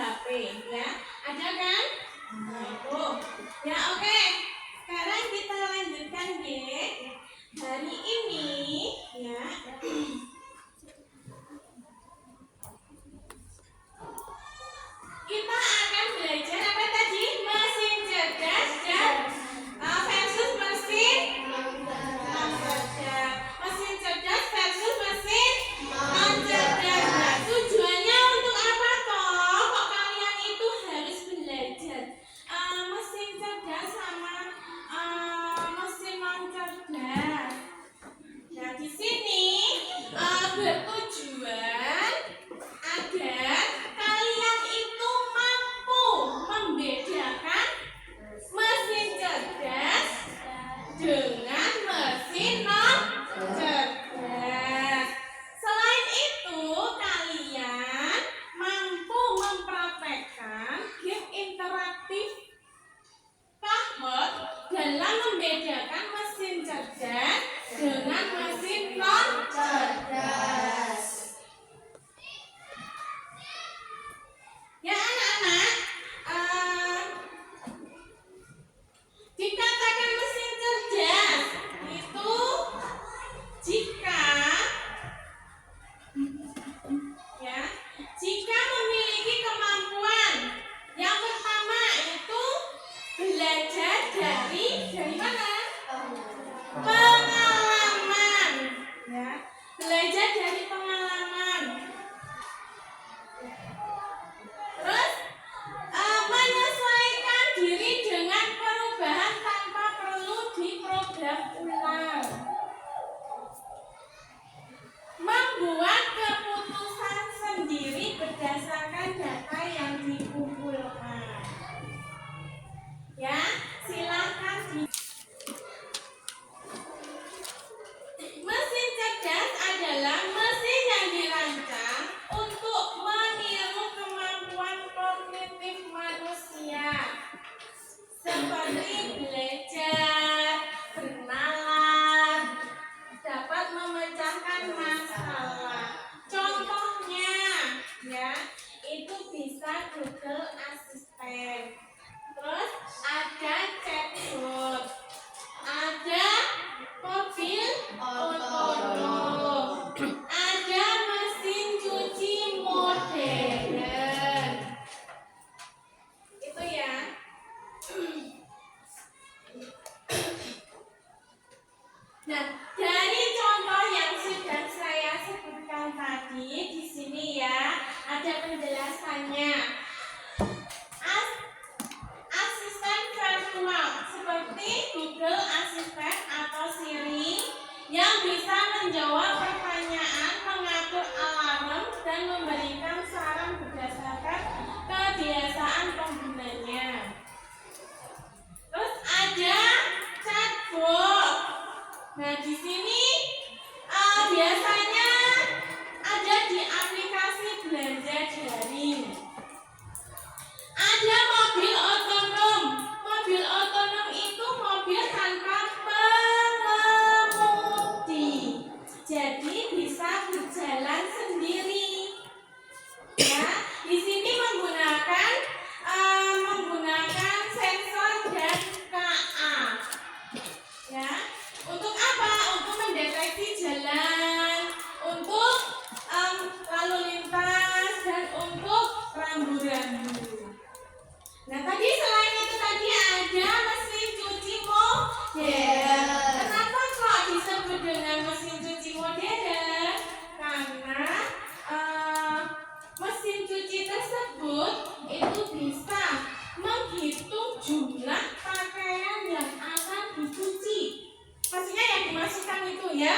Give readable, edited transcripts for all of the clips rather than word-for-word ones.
HP ya. Ada kan? Nah, itu. Ya oke. Sekarang kita lanjutkan ya. Hari ini ya. Kita akan belajar apa tadi? Mesin cerdas dan versus mesin non-cerdas. Mesin cerdas versus mesin non-cerdas. Nah, tujuannya untuk apa toh? Kok kalian itu harus belajar mesin cerdas sama mesin non-cerdas? Nah, di sini bertujuan agar kalian itu mampu membedakan mesin cerdas dengan mesin non-cerdas. Selain itu, kalian mampu mempraktekkan game interaktif Kahoot dalam membedakan mesin cerdas dengan mesin non-cerdas. Ya anak-anak, dikatakan mesin cerdas itu jika memiliki kemampuan yang pertama itu belajar dari mana? Pengalaman, ya. Belajar dari pengalaman. Terus menyesuaikan diri dengan perubahan tanpa perlu diprogram ulang. Membuat keputusan sendiri berdasarkan data yang dikumpulkan. Ya, silakan Mesin cerdas adalah mesin yang dirancang untuk meniru kemampuan kognitif manusia seperti belajar, berkenalan, dapat memecahkan masalah. Contohnya, ya, itu bisa Google Assistant. Terus ada chatbot, ada mobil otonom, ada mesin cuci modern. Itu ya. Nah, dari contoh yang sudah saya sebutkan tadi di sini ya, ada penjelasannya. Asisten virtual seperti Google Assistant atau Siri yang bisa menjawab pertanyaan, mengatur alarm, dan memberikan saran berdasarkan kebiasaan penggunanya. Terus ada chatbot. Nah, di sini biasanya ada di aplikasi belanja daring. Ada mobil otonom. Mobil otonom itu mobil tanpa pengemudi. Jadi bisa berjalan sendiri. Ya, di sini menggunakan sensor dan KA. Ya, untuk apa? Untuk mendeteksi jalan, untuk lalu lintas, dan untuk rambu-rambu. Nah, tadi selain itu tadi ada mesin cuci modern. Kenapa kok disebut dengan mesin cuci modern? Karena mesin cuci tersebut itu bisa menghitung jumlah pakaian yang akan dicuci. Pastinya yang dimasukkan itu ya.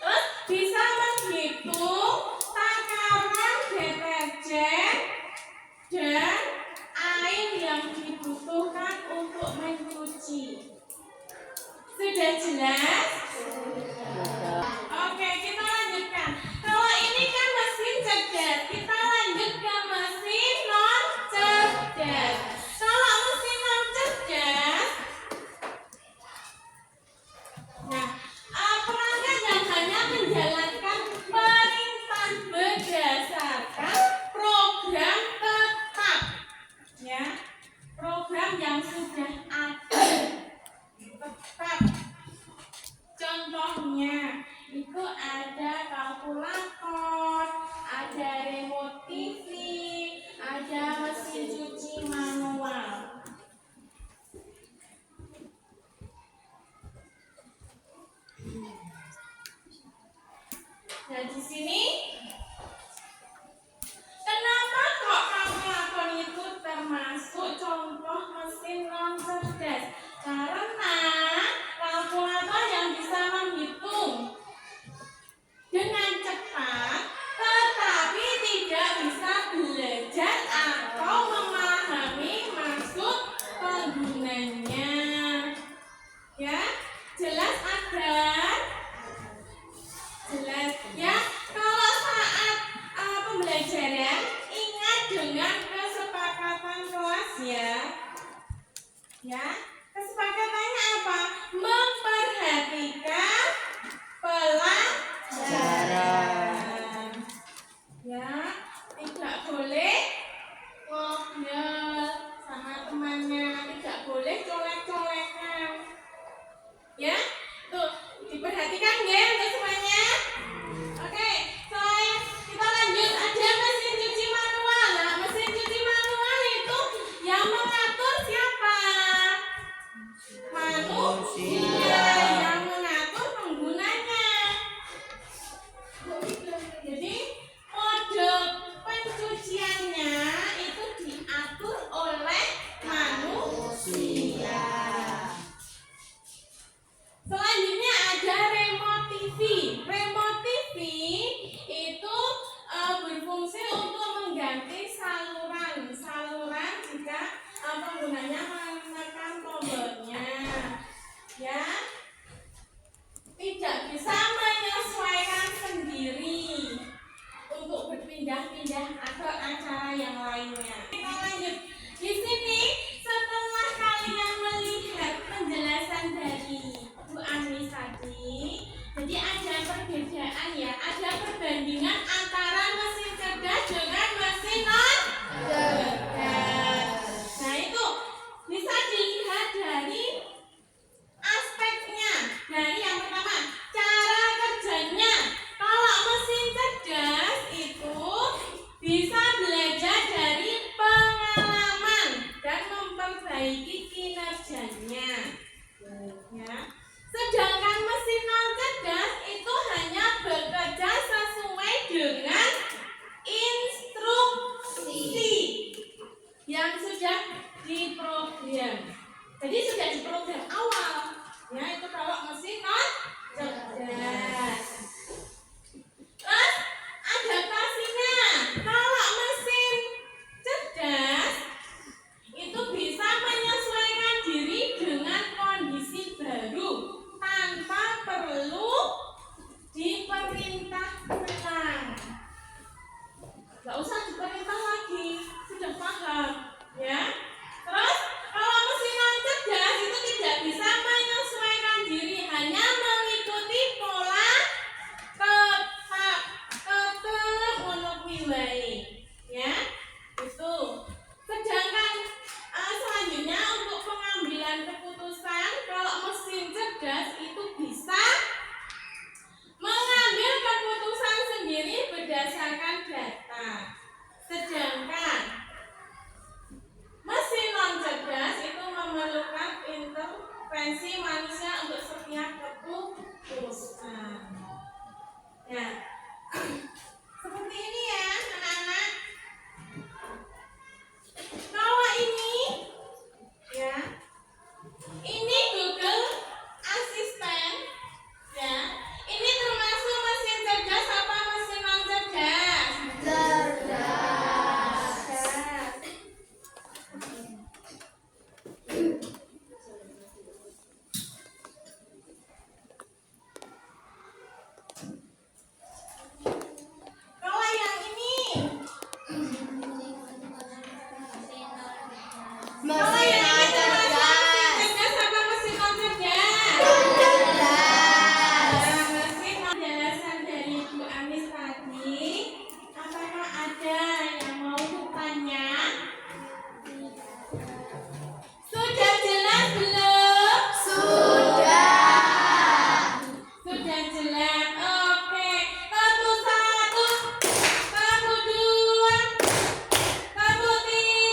Terus bisa menghitung takaran deterjen dan air yang dibutuhkan untuk mencuci. Sudah jelas? Oke, kita lanjutkan. Kalau ini kan mesin cerdas, kita lanjut ke mesin non-cerdas. Kalau mesin non-cerdas, nah, perangkat yang hanya menjalankan perintah berdasarkan program mesin cuci manual. Nah, di sini kenapa kok kalkulator itu termasuk contoh mesin non cerdas? Karena kalkulator yang bisa menghitung dengan cepat, tetapi tidak bisa belajar atau memahami maksud penggunanya. Ya, jelas ada? Jelas ya. Kalau saat pembelajaran ingat dengan kesepakatan kelas ya. Ya, kesepakatannya apa? Memperhatikan pelajaran. Ya, tidak boleh ngobrol sama temannya, tidak boleh colek-colekan. Ya, tuh diperhatikan ya untuk semuanya. Oke, selain kita lanjut ada mesin cuci manual. Nah, mesin cuci manual itu yang mengatur siapa? Manusia yang mengatur penggunanya. Jadi mode pencuciannya itu diatur oleh manusia. Selanjutnya ada remote TV. Remote TV itu berfungsi untuk mengganti saluran jika penggunanya menekan tombolnya. Ya, tidak bisa menyesuaikan sendiri untuk berpindah-pindah ke acara yang lainnya. Kita lanjut. Di sini setelah kalian melihat penjelasan dari Bu Anis tadi, jadi ada perbedaan ya, ada perbandingan antara mesin cerdas dengan mesin non cerdas. Nah, itu bisa dilihat dari aspeknya. Dari yang pertama, cara kerjanya. Kalau mesin cerdas itu bisa belajar dari pengalaman dan memperbaiki kinerjanya. Ya. Sedangkan mesin non cerdas itu hanya bekerja sesuai dengan instruksi yang sudah diprogram. Jadi sudah diprogram awal. Ya, itu kalau mesin non cerdas. Terus adaptasinya. Kalau mesin cerdas itu bisa menyesuaikan diri dengan kondisi baru tanpa perlu diperintahkan. Gak usah diperintah lagi, sudah paham, ya. Terus kalau mesin non cerdas itu tidak bisa menyesuaikan diri, hanya mengikuti pola ketermonokwiwai, ya. Itu. Sedangkan selanjutnya untuk pengambilan keputusan, kalau mesin cerdas itu bisa mengambil keputusan sendiri berdasarkan data. Sedangkan mesin non cerdas itu memerlukan intervensi manusia untuk setiap keputusan. Ya, seperti ini ya anak-anak. Kalau ini, ya, ini Google Assistant, ya. Ini termasuk mesin cerdas apa mesin non cerdas? Cerdas. Kalau yang ini, kalau yang ini termasuk mesin cerdas apa mesin non cerdas? Mesin penjelasan dari Bu Anis tadi, apakah ada yang mau bertanya? Sudah jelas belum? Sudah jelas. Oke. Kartu 1, kartu 2, kartu 3.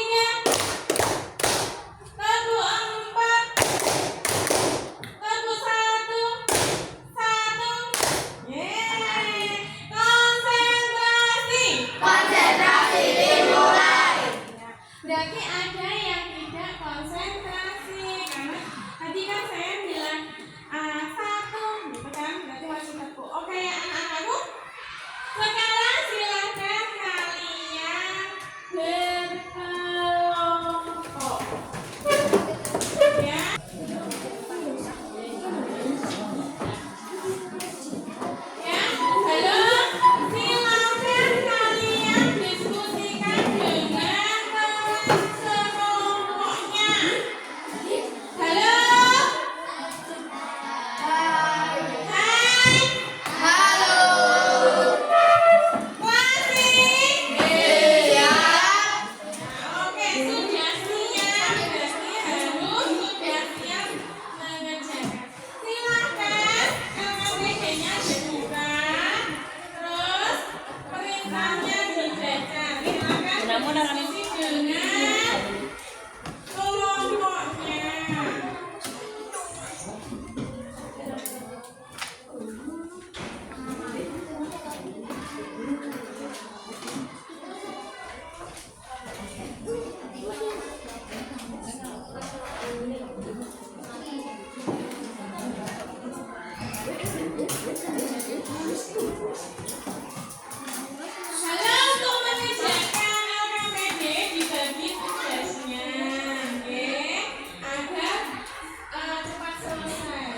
Berarti ada yang tidak konsentrasi karena tadi kan saya bilang satu, gitu kan? Berarti masih satu. Oke, anak-anakku. Sekarang silakan kalian berkelompok. Ya. Ya, halo. Silakan kalian diskusikan dengan teman sekelompoknya. Halo. Hai. Klasik. Oke, sudah siap. Berarti harus sudah siap mengerjakan. Silakan LKPD-nya dibuka. Terus perintahnya dibaca. Silakan diskusi dengan kelompoknya. Halo, untuk mengerjakan LKPD dibagi tugasnya, oke? Agar cepat selesai.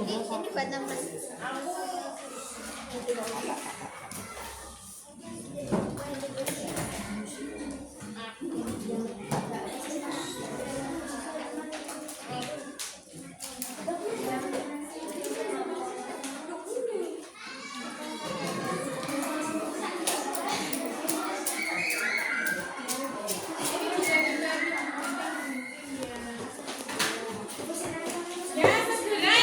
Ini buat teman. Ya, segera.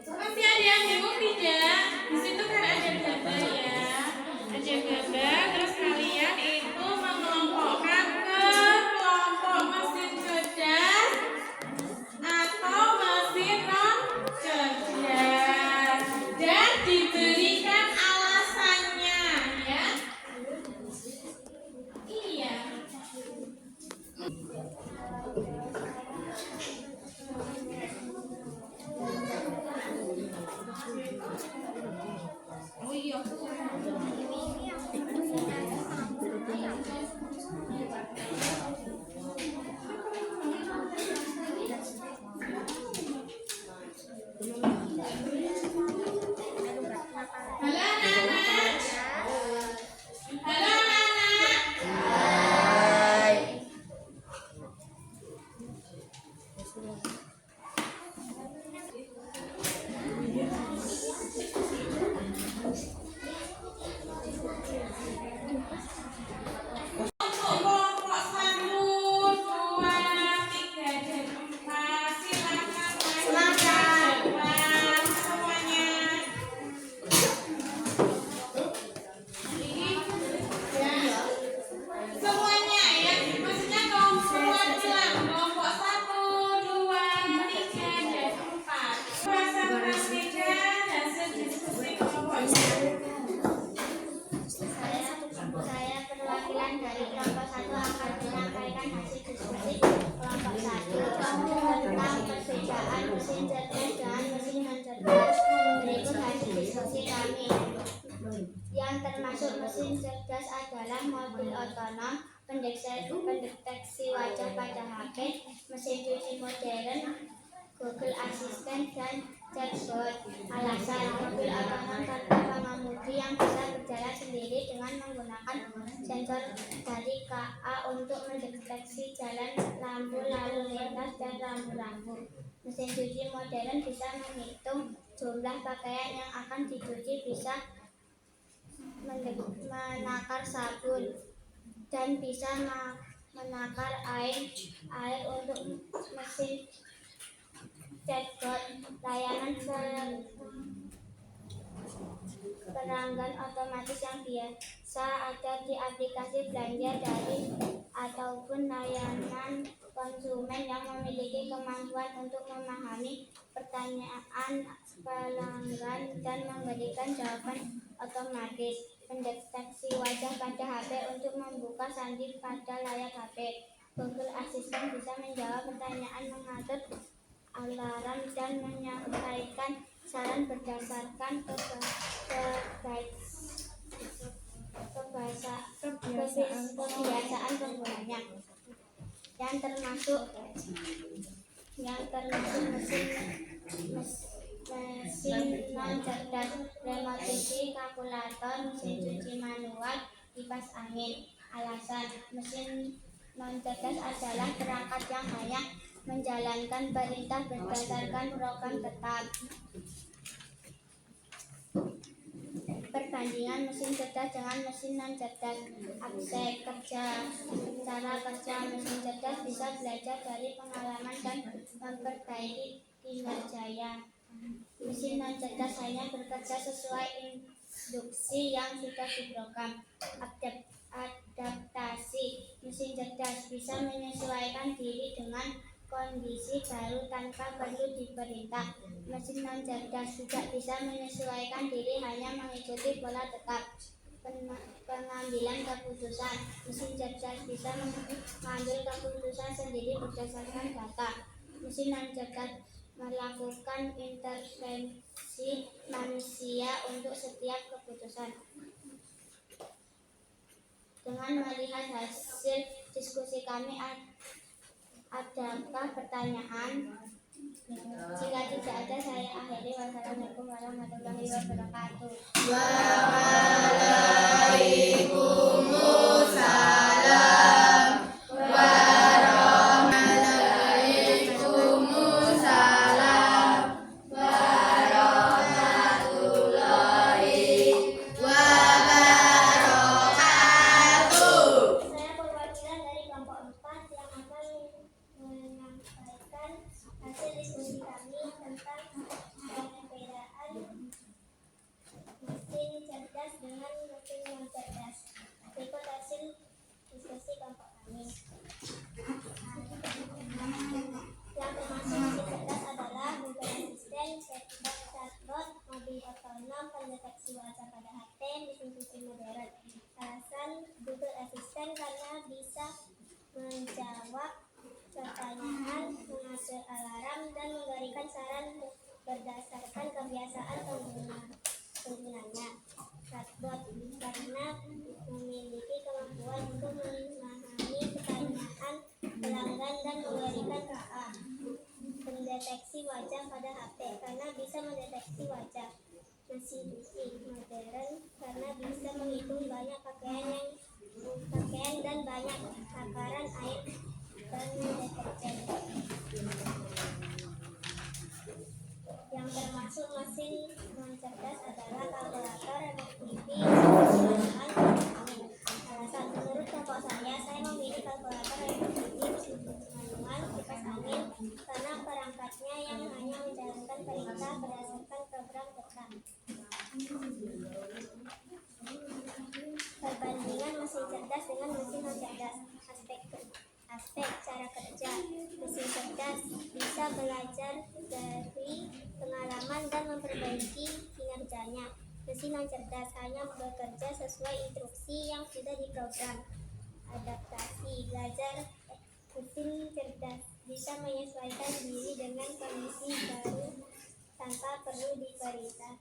Masih ada yang bingung tidak? Di situ kan ada gambar ya. Ada gambar, terus kalian itu mengelompokkan ke kelompok mesin cerdas atau mesin non cerdas dan diberikan alasannya ya. Iya. Oh iya. Halo anak-anak. Halo anak-anak. Untuk kelompok 1, 2, 3, dan 4 silakan maju ke depan semuanya. Semuanya ya, maksudnya kelompok kelompok 1, 2, 3, dan 4. Konsentrasikan hasil diskusi kelompoknya. Saya perwakilan dari kelompok 1 akan menyampaikan hasil diskusi kelompok 1 tentang perbedaan mesin cerdas dengan mesin non cerdas. Berikut hasil diskusi kami. Yang termasuk mesin cerdas adalah mobil otonom, pendeteksi wajah pada HP, mesin cuci modern, Google Assistant, dan chatbot. Alasan mobil otonom karena pengemudi yang bisa berjalan sendiri dengan menggunakan sensor dari KA untuk mendeteksi jalan, lampu lalu lintas, dan rambu-rambu. Mesin cuci modern bisa menghitung jumlah pakaian yang akan dicuci, bisa menakar sabun, dan bisa menakar air untuk mesin chatbot, layanan pelanggan otomatis yang biasa ada di aplikasi belanja daring ataupun layanan konsumen yang memiliki kemampuan untuk memahami pertanyaan pelanggan dan memberikan jawaban otomatis. Mendeteksi wajah pada HP untuk membuka sandi pada layar HP. Google Assistant bisa menjawab pertanyaan, mengatur alarm, dan menyampaikan saran berdasarkan kebiasaan penggunanya, yang termasuk mesin non cerdas, remote TV, kalkulator, mesin cuci manual, kipas angin. Alasan mesin non cerdas adalah perangkat yang hanya menjalankan perintah berdasarkan program tetap. Perbandingan mesin cerdas dengan mesin non cerdas. Aspek kerja. Cara kerja mesin cerdas bisa belajar dari pengalaman dan memperbaiki kinerjanya. Mesin non cerdas hanya bekerja sesuai instruksi yang sudah diprogram. Adaptasi mesin cerdas bisa menyesuaikan diri dengan kondisi baru tanpa perlu diperintah. Mesin non cerdas tidak bisa menyesuaikan diri, hanya mengikuti pola tetap. Pengambilan keputusan. Mesin cerdas bisa mengambil keputusan sendiri berdasarkan data. Mesin non cerdas melakukan intervensi manusia untuk setiap keputusan. Dengan melihat hasil diskusi kami, adakah pertanyaan? Jika tidak ada, saya akhiri. Wassalamualaikum warahmatullahi wabarakatuh. Saya perwakilan dari kelompok 4 yang akan menyampaikan hasil diskusi kami tentang perbedaan mesin cerdas dengan mesin non cerdas. Berikut hasil diskusi kelompok kami. Yang termasuk mesin cerdas adalah Google Assistant, chatbot, mobil otonom, pendeteksi wajah pada HP, mesin cuci modern. Alasan Google Assistant karena bisa menjawab pertanyaan, mengatur alarm, dan memberikan saran berdasarkan kebiasaan penggunanya. Chatbot karena memiliki kemampuan untuk memahami pertanyaan pelanggan dan memberikan KA. Pendeteksi wajah pada HP karena bisa mendeteksi wajah. Mesin cuci modern karena bisa menghitung banyak pakaian dan banyak takaran air dan deterjen. Yang termasuk mesin non cerdas adalah kalkulator, remote TV, alasan menurut kelompok saya memilih kalkulator, remote TV, mesin cuci manual, kipas angin karena perangkatnya yang hanya menjalankan perintah berdasarkan program tetap. Perbandingan mesin cerdas dengan mesin non cerdas. Aspek cara kerja. Mesin cerdas bisa belajar dari pengalaman dan memperbaiki kinerjanya. Mesin non cerdas hanya bekerja sesuai instruksi yang sudah diprogram. Adaptasi belajar. Mesin cerdas bisa menyesuaikan diri dengan kondisi baru tanpa perlu diperintah.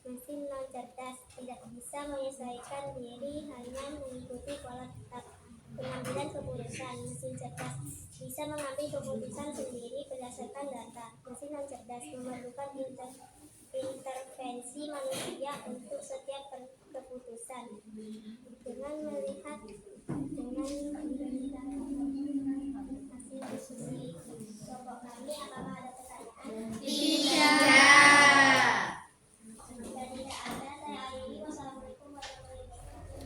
Mesin non cerdas tidak bisa menyesuaikan diri, hanya mengikuti pola tetap. Pengambilan keputusan. Mesin cerdas bisa mengambil keputusan sendiri berdasarkan data. Mesin non cerdas memerlukan intervensi manusia untuk setiap keputusan. Dengan melihat hasil diskusi kelompok kami, apakah ada pertanyaan? Wassalamualaikum warahmatullahi wabarakatuh.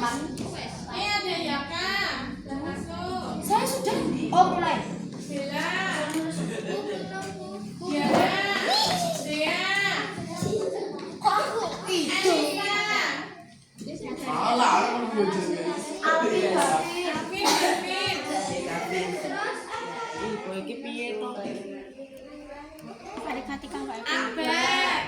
Ini ada Yaka, sudah masuk. Saya sudah. Oh, mulai. Bella, Diana, Dea, Kok aku itu? Anissa, Alvin. Kevin. Kati Kang Pak. Abed,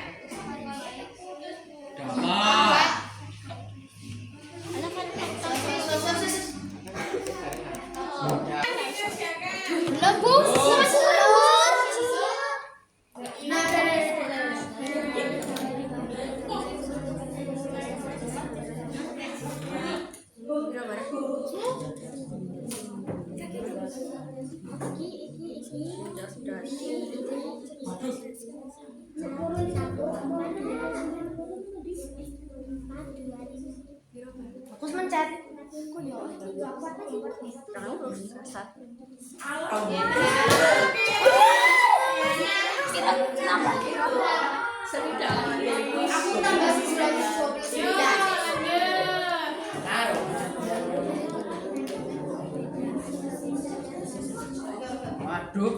Belum, Bu. Masih Fokus mencet. Aku tambah 929. Yo, lanjut. Waduh.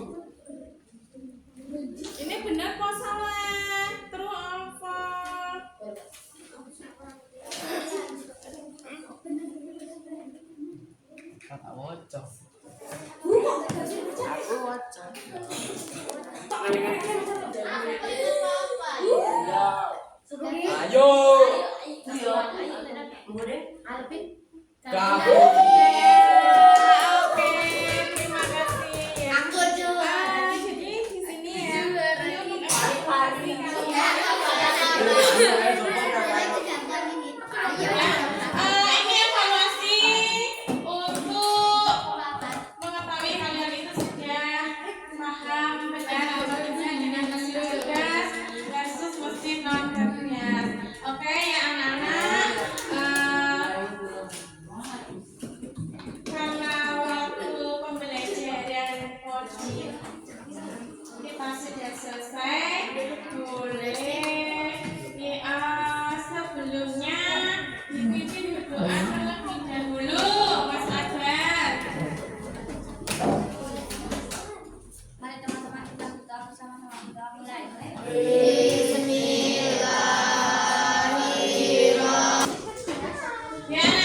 Ini benar kok salah. Terus apa? Kata wocok. Ayo. Kamu. Oke, terima kasih ya. Aku juga. Jadi di sini ya. Ini untuk evaluasi kalian. Ini evaluasi untuk mengetahui kalian itu sudah paham benar atau tidak dengan mesin cerdas versus mesin non cerdas. Oke ya anak-anak. Karena waktu pembelajaran coding kita sudah selesai, boleh ya sebelumnya dipimpin berdoa terlebih dahulu, Mas Adar. Mari teman-teman kita berdoa bersama-sama. Kita mulai. Ya.